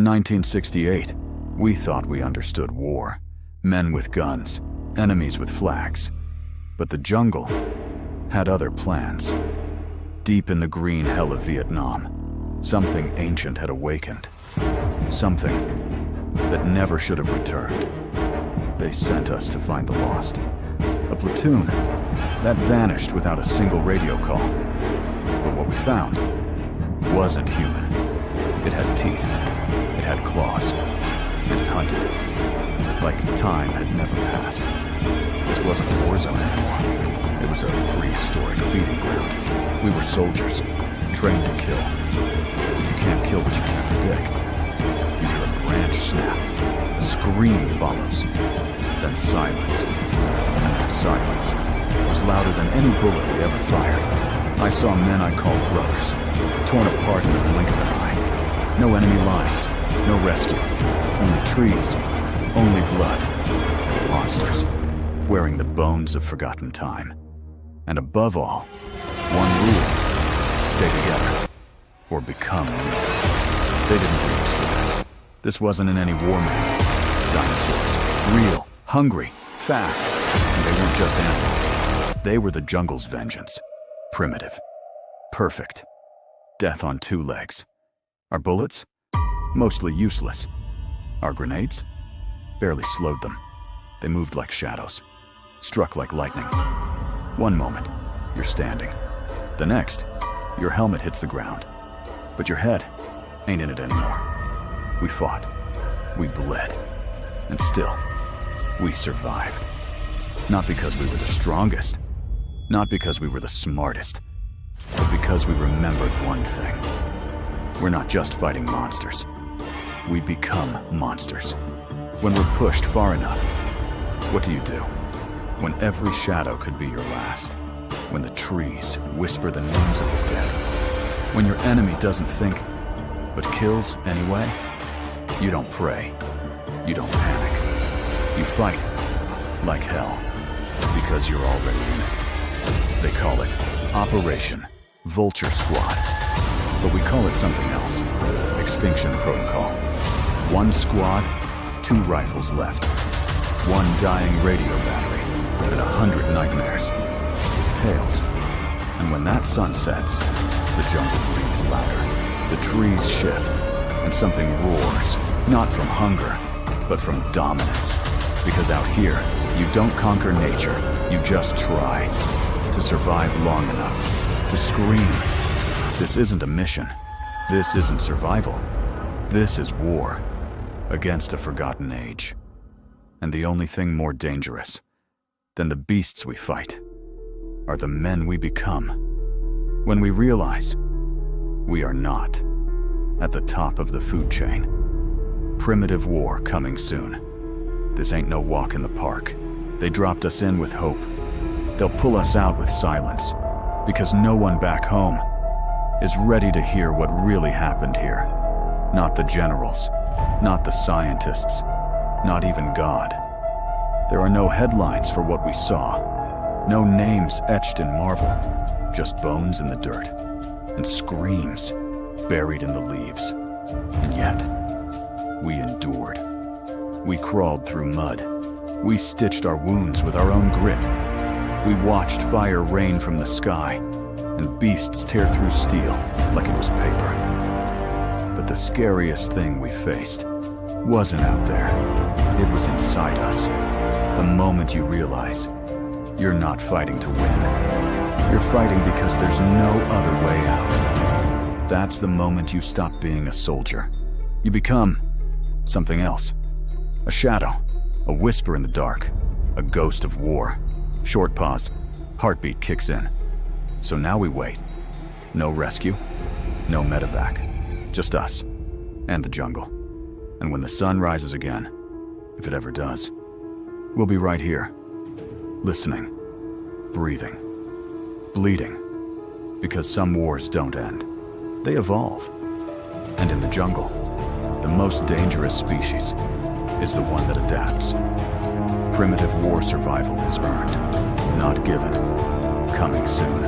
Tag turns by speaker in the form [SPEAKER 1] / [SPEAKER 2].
[SPEAKER 1] In 1968, we thought we understood war. Men with guns, enemies with flags. But the jungle had other plans. Deep in the green hell of Vietnam, something ancient had awakened. Something that never should have returned. They sent us to find the lost. A platoon that vanished without a single radio call. But what we found wasn't human. It had teeth, it had claws, and it hunted. Like time had never passed. This wasn't a war zone anymore. It was a prehistoric feeding ground. We were soldiers, trained to kill. You can't kill what you can't predict. You hear a branch snap, a scream follows, then silence. And that silence was louder than any bullet we ever fired. I saw men I called brothers, torn apart in the blink of an eye. No enemy lines, no rescue, only trees, only blood, and monsters, wearing the bones of forgotten time. And above all, one rule: stay together, or become real. They didn't use for this. This wasn't in any war manual. Dinosaurs, real, hungry, fast, and they weren't just animals. They were the jungle's vengeance. Primitive, perfect, death on two legs. Our bullets? Mostly useless. Our grenades? Barely slowed them. They moved like shadows, struck like lightning. One moment, you're standing. The next, your helmet hits the ground. But your head ain't in it anymore. We fought. We bled. And still, we survived. Not because we were the strongest. Not because we were the smartest. But because we remembered one thing. We're not just fighting monsters. We become monsters. When we're pushed far enough, what do? When every shadow could be your last. When the trees whisper the names of the dead. When your enemy doesn't think, but kills anyway. You don't pray. You don't panic. You fight like hell, because you're already in it. They call it Operation Vulture Squad. But we call it something else. Extinction Protocol. One squad, 2 rifles left. One dying radio battery, and 100 nightmares. With tails. And when that sun sets, the jungle breathes louder. The trees shift, and something roars. Not from hunger, but from dominance. Because out here, you don't conquer nature, you just try. To survive long enough. To scream. This isn't a mission. This isn't survival. This is war. Against a forgotten age. And the only thing more dangerous than the beasts we fight are the men we become. When we realize we are not at the top of the food chain. Primitive war coming soon. This ain't no walk in the park. They dropped us in with hope. They'll pull us out with silence, because no one back home is ready to hear what really happened here. Not the generals, not the scientists, not even God. There are no headlines for what we saw, no names etched in marble, just bones in the dirt, and screams buried in the leaves. And yet, we endured. We crawled through mud. We stitched our wounds with our own grit. We watched fire rain from the sky, and beasts tear through steel like it was paper. But the scariest thing we faced wasn't out there. It was inside us. The moment you realize you're not fighting to win. You're fighting because there's no other way out. That's the moment you stop being a soldier. You become something else. A shadow, a whisper in the dark, a ghost of war. Short pause, heartbeat kicks in. So now we wait. No rescue, no medevac, just us and the jungle. And when the sun rises again, if it ever does, we'll be right here, listening, breathing, bleeding, because some wars don't end. They evolve. And in the jungle, the most dangerous species is the one that adapts. Primitive war survival is earned, not given. Coming soon.